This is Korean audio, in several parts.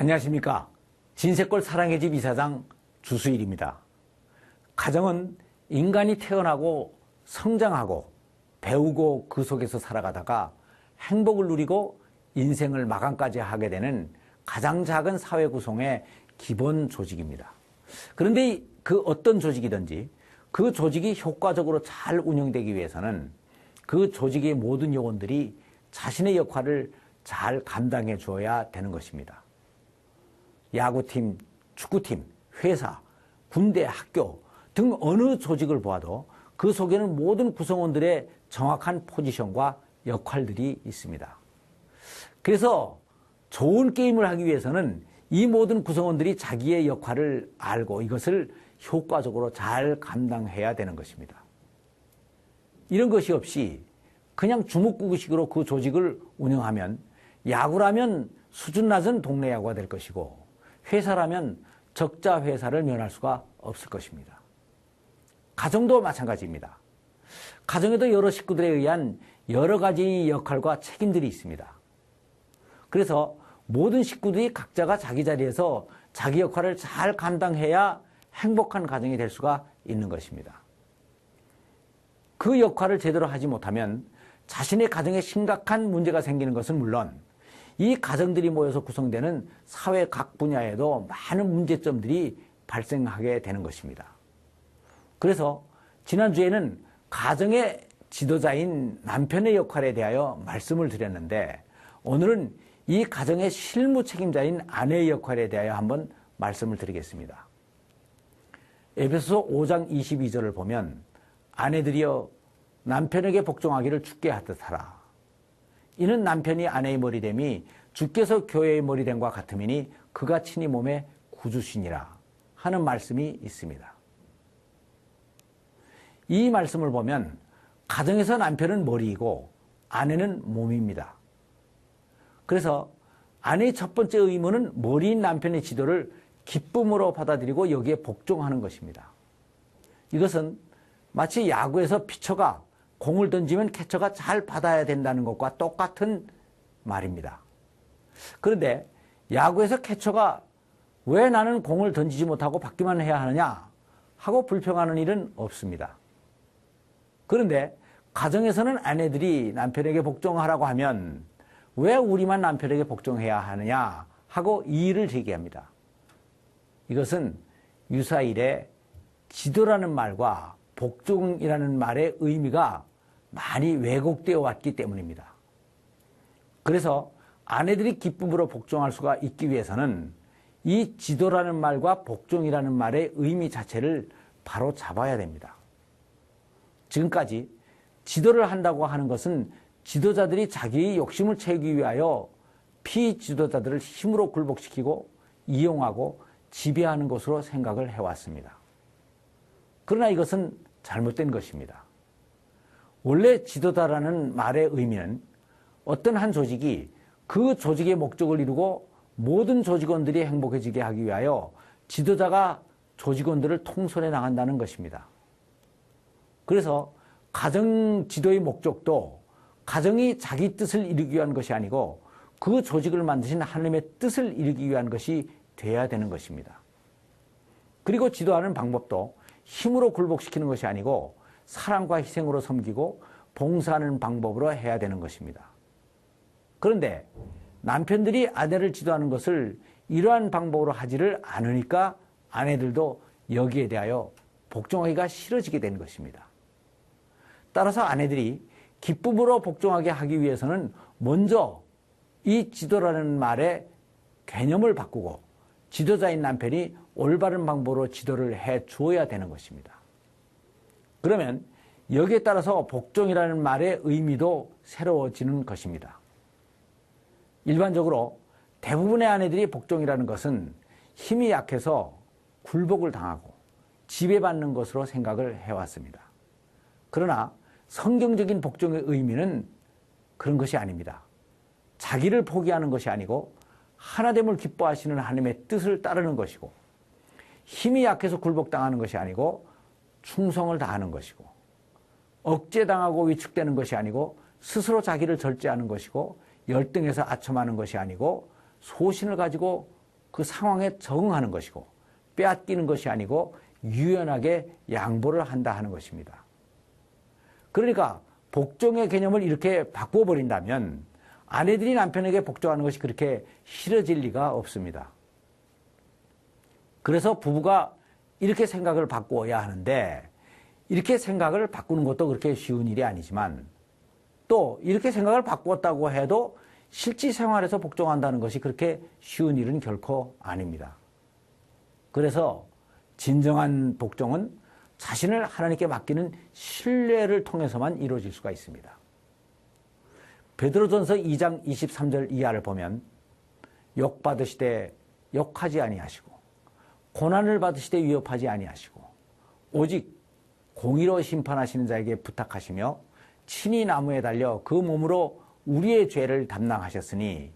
안녕하십니까. 진세골 사랑의 집 이사장 주수일입니다. 가정은 인간이 태어나고 성장하고 배우고 그 속에서 살아가다가 행복을 누리고 인생을 마감까지 하게 되는 가장 작은 사회 구성의 기본 조직입니다. 그런데 그 어떤 조직이든지 그 조직이 효과적으로 잘 운영되기 위해서는 그 조직의 모든 요원들이 자신의 역할을 잘 감당해 주어야 되는 것입니다. 야구팀, 축구팀, 회사, 군대, 학교 등 어느 조직을 보아도 그 속에는 모든 구성원들의 정확한 포지션과 역할들이 있습니다. 그래서 좋은 게임을 하기 위해서는 이 모든 구성원들이 자기의 역할을 알고 이것을 효과적으로 잘 감당해야 되는 것입니다. 이런 것이 없이 그냥 주먹구구식으로 그 조직을 운영하면 야구라면 수준 낮은 동네 야구가 될 것이고 회사라면 적자 회사를 면할 수가 없을 것입니다. 가정도 마찬가지입니다. 가정에도 여러 식구들에 의한 여러 가지 역할과 책임들이 있습니다. 그래서 모든 식구들이 각자가 자기 자리에서 자기 역할을 잘 감당해야 행복한 가정이 될 수가 있는 것입니다. 그 역할을 제대로 하지 못하면 자신의 가정에 심각한 문제가 생기는 것은 물론 이 가정들이 모여서 구성되는 사회 각 분야에도 많은 문제점들이 발생하게 되는 것입니다. 그래서 지난주에는 가정의 지도자인 남편의 역할에 대하여 말씀을 드렸는데 오늘은 이 가정의 실무 책임자인 아내의 역할에 대하여 한번 말씀을 드리겠습니다. 에베소서 5장 22절을 보면 아내들이여 남편에게 복종하기를 주께 하듯 하라. 이는 남편이 아내의 머리됨이 주께서 교회의 머리됨과 같음이니 그가 친히 몸의 구주시니라 하는 말씀이 있습니다. 이 말씀을 보면 가정에서 남편은 머리이고 아내는 몸입니다. 그래서 아내의 첫 번째 의무는 머리인 남편의 지도를 기쁨으로 받아들이고 여기에 복종하는 것입니다. 이것은 마치 야구에서 피처가 공을 던지면 캐쳐가 잘 받아야 된다는 것과 똑같은 말입니다. 그런데 야구에서 캐쳐가 왜 나는 공을 던지지 못하고 받기만 해야 하느냐 하고 불평하는 일은 없습니다. 그런데 가정에서는 아내들이 남편에게 복종하라고 하면 왜 우리만 남편에게 복종해야 하느냐 하고 이의를 제기합니다. 이것은 유사일에 지도라는 말과 복종이라는 말의 의미가 많이 왜곡되어 왔기 때문입니다. 그래서 아내들이 기쁨으로 복종할 수가 있기 위해서는 이 지도라는 말과 복종이라는 말의 의미 자체를 바로 잡아야 됩니다. 지금까지 지도를 한다고 하는 것은 지도자들이 자기의 욕심을 채우기 위하여 피지도자들을 힘으로 굴복시키고 이용하고 지배하는 것으로 생각을 해왔습니다. 그러나 이것은 잘못된 것입니다. 원래 지도자라는 말의 의미는 어떤 한 조직이 그 조직의 목적을 이루고 모든 조직원들이 행복해지게 하기 위하여 지도자가 조직원들을 통솔해 나간다는 것입니다. 그래서 가정 지도의 목적도 가정이 자기 뜻을 이루기 위한 것이 아니고 그 조직을 만드신 하나님의 뜻을 이루기 위한 것이 되어야 되는 것입니다. 그리고 지도하는 방법도 힘으로 굴복시키는 것이 아니고 사랑과 희생으로 섬기고 봉사하는 방법으로 해야 되는 것입니다. 그런데 남편들이 아내를 지도하는 것을 이러한 방법으로 하지를 않으니까 아내들도 여기에 대하여 복종하기가 싫어지게 된 것입니다. 따라서 아내들이 기쁨으로 복종하게 하기 위해서는 먼저 이 지도라는 말의 개념을 바꾸고 지도자인 남편이 올바른 방법으로 지도를 해 주어야 되는 것입니다. 그러면 여기에 따라서 복종이라는 말의 의미도 새로워지는 것입니다. 일반적으로 대부분의 아내들이 복종이라는 것은 힘이 약해서 굴복을 당하고 지배받는 것으로 생각을 해왔습니다. 그러나 성경적인 복종의 의미는 그런 것이 아닙니다. 자기를 포기하는 것이 아니고 하나됨을 기뻐하시는 하나님의 뜻을 따르는 것이고 힘이 약해서 굴복당하는 것이 아니고 충성을 다하는 것이고 억제당하고 위축되는 것이 아니고 스스로 자기를 절제하는 것이고 열등해서 아첨하는 것이 아니고 소신을 가지고 그 상황에 적응하는 것이고 빼앗기는 것이 아니고 유연하게 양보를 한다 하는 것입니다. 그러니까 복종의 개념을 이렇게 바꿔버린다면 아내들이 남편에게 복종하는 것이 그렇게 싫어질 리가 없습니다. 그래서 부부가 이렇게 생각을 바꾸어야 하는데 이렇게 생각을 바꾸는 것도 그렇게 쉬운 일이 아니지만 또 이렇게 생각을 바꾸었다고 해도 실제 생활에서 복종한다는 것이 그렇게 쉬운 일은 결코 아닙니다. 그래서 진정한 복종은 자신을 하나님께 맡기는 신뢰를 통해서만 이루어질 수가 있습니다. 베드로전서 2장 23절 이하를 보면 욕받으시되 욕하지 아니하시고 고난을 받으시되 위협하지 아니하시고 오직 공의로 심판하시는 자에게 부탁하시며 친히 나무에 달려 그 몸으로 우리의 죄를 담당하셨으니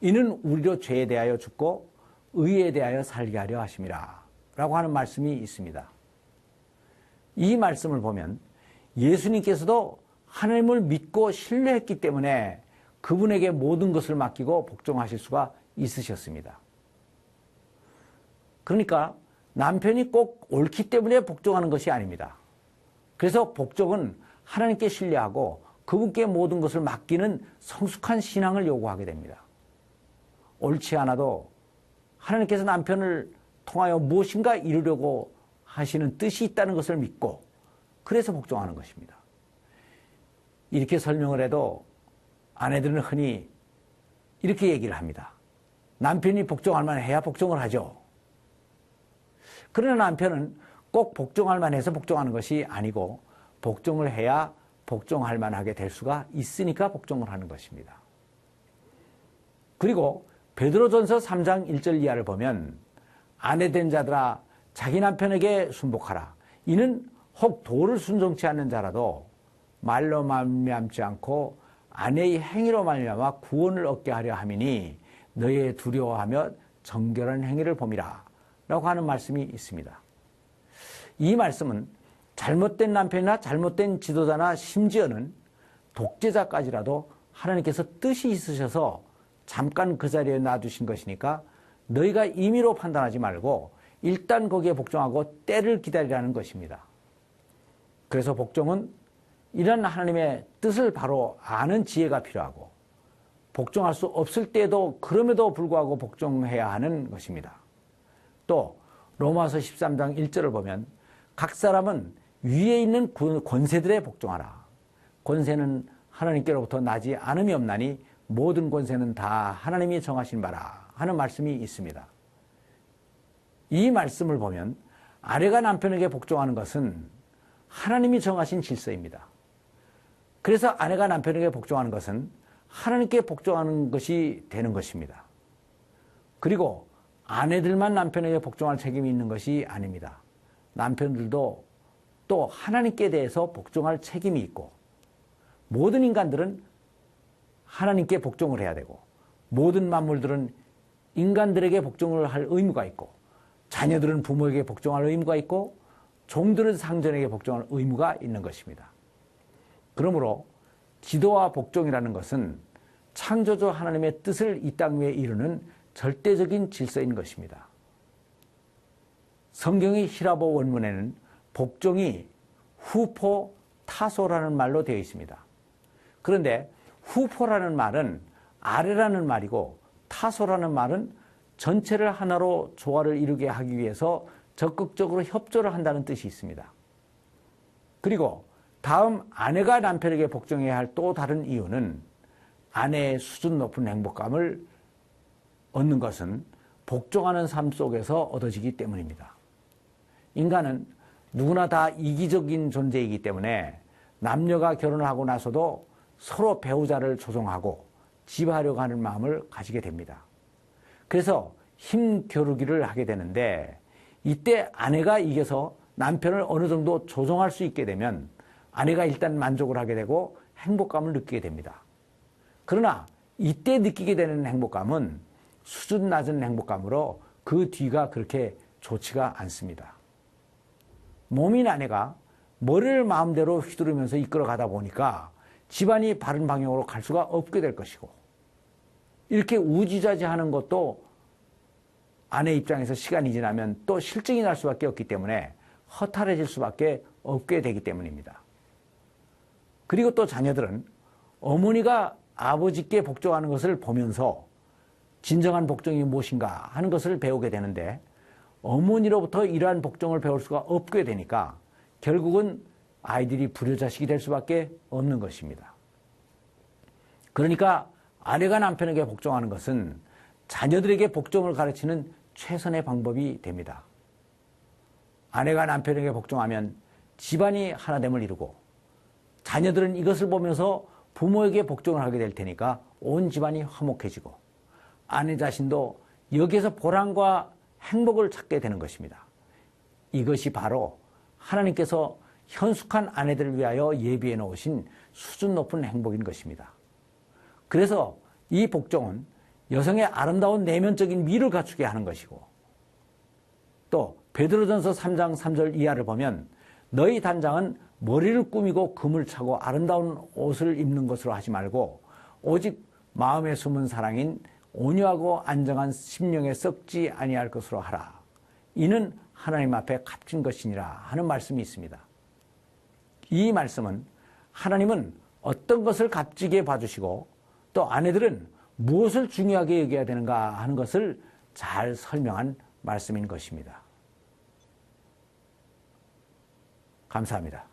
이는 우리로 죄에 대하여 죽고 의에 대하여 살게 하려 하심이라 라고 하는 말씀이 있습니다. 이 말씀을 보면 예수님께서도 하나님을 믿고 신뢰했기 때문에 그분에게 모든 것을 맡기고 복종하실 수가 있으셨습니다. 그러니까 남편이 꼭 옳기 때문에 복종하는 것이 아닙니다. 그래서 복종은 하나님께 신뢰하고 그분께 모든 것을 맡기는 성숙한 신앙을 요구하게 됩니다. 옳지 않아도 하나님께서 남편을 통하여 무엇인가 이루려고 하시는 뜻이 있다는 것을 믿고 그래서 복종하는 것입니다. 이렇게 설명을 해도 아내들은 흔히 이렇게 얘기를 합니다. 남편이 복종할 만해야 복종을 하죠. 그러나 남편은 꼭 복종할 만해서 복종하는 것이 아니고 복종을 해야 복종할 만하게 될 수가 있으니까 복종을 하는 것입니다. 그리고 베드로전서 3장 1절 이하를 보면 아내된 자들아 자기 남편에게 순복하라. 이는 혹 도를 순종치 않는 자라도 말로 말미암지 않고 아내의 행위로 말미암아 구원을 얻게 하려 함이니 너의 두려워하며 정결한 행위를 봄이라 라고 하는 말씀이 있습니다. 이 말씀은 잘못된 남편이나 잘못된 지도자나 심지어는 독재자까지라도 하나님께서 뜻이 있으셔서 잠깐 그 자리에 놔두신 것이니까 너희가 임의로 판단하지 말고 일단 거기에 복종하고 때를 기다리라는 것입니다. 그래서 복종은 이런 하나님의 뜻을 바로 아는 지혜가 필요하고 복종할 수 없을 때에도 그럼에도 불구하고 복종해야 하는 것입니다. 또 로마서 13장 1절을 보면 각 사람은 위에 있는 권세들에 복종하라. 권세는 하나님께로부터 나지 않음이 없나니 모든 권세는 다 하나님이 정하신 바라 하는 말씀이 있습니다. 이 말씀을 보면 아내가 남편에게 복종하는 것은 하나님이 정하신 질서입니다. 그래서 아내가 남편에게 복종하는 것은 하나님께 복종하는 것이 되는 것입니다. 그리고 아내들만 남편에게 복종할 책임이 있는 것이 아닙니다. 남편들도 또 하나님께 대해서 복종할 책임이 있고 모든 인간들은 하나님께 복종을 해야 되고 모든 만물들은 인간들에게 복종을 할 의무가 있고 자녀들은 부모에게 복종할 의무가 있고 종들은 상전에게 복종할 의무가 있는 것입니다. 그러므로 기도와 복종이라는 것은 창조주 하나님의 뜻을 이 땅 위에 이루는 절대적인 질서인 것입니다. 성경의 히라보 원문에는 복종이 후포 타소라는 말로 되어 있습니다. 그런데 후포라는 말은 아래라는 말이고 타소라는 말은 전체를 하나로 조화를 이루게 하기 위해서 적극적으로 협조를 한다는 뜻이 있습니다. 그리고 다음 아내가 남편에게 복종해야 할 또 다른 이유는 아내의 수준 높은 행복감을 얻는 것은 복종하는 삶 속에서 얻어지기 때문입니다. 인간은 누구나 다 이기적인 존재이기 때문에 남녀가 결혼을 하고 나서도 서로 배우자를 조종하고 지배하려고 하는 마음을 가지게 됩니다. 그래서 힘겨루기를 하게 되는데 이때 아내가 이겨서 남편을 어느 정도 조종할 수 있게 되면 아내가 일단 만족을 하게 되고 행복감을 느끼게 됩니다. 그러나 이때 느끼게 되는 행복감은 수준 낮은 행복감으로 그 뒤가 그렇게 좋지가 않습니다. 몸인 아내가 머리를 마음대로 휘두르면서 이끌어가다 보니까 집안이 바른 방향으로 갈 수가 없게 될 것이고 이렇게 우지좌지하는 것도 아내 입장에서 시간이 지나면 또 실증이 날 수밖에 없기 때문에 허탈해질 수밖에 없게 되기 때문입니다. 그리고 또 자녀들은 어머니가 아버지께 복종하는 것을 보면서 진정한 복종이 무엇인가 하는 것을 배우게 되는데 어머니로부터 이러한 복종을 배울 수가 없게 되니까 결국은 아이들이 불효자식이 될 수밖에 없는 것입니다. 그러니까 아내가 남편에게 복종하는 것은 자녀들에게 복종을 가르치는 최선의 방법이 됩니다. 아내가 남편에게 복종하면 집안이 하나됨을 이루고 자녀들은 이것을 보면서 부모에게 복종을 하게 될 테니까 온 집안이 화목해지고 아내 자신도 여기에서 보람과 행복을 찾게 되는 것입니다. 이것이 바로 하나님께서 현숙한 아내들을 위하여 예비해 놓으신 수준 높은 행복인 것입니다. 그래서 이 복종은 여성의 아름다운 내면적인 미를 갖추게 하는 것이고 또 베드로전서 3장 3절 이하를 보면 너희 단장은 머리를 꾸미고 금을 차고 아름다운 옷을 입는 것으로 하지 말고 오직 마음에 숨은 사랑인 온유하고 안정한 심령에 썩지 아니할 것으로 하라. 이는 하나님 앞에 값진 것이니라 하는 말씀이 있습니다. 이 말씀은 하나님은 어떤 것을 값지게 봐주시고 또 아내들은 무엇을 중요하게 여겨야 되는가 하는 것을 잘 설명한 말씀인 것입니다. 감사합니다.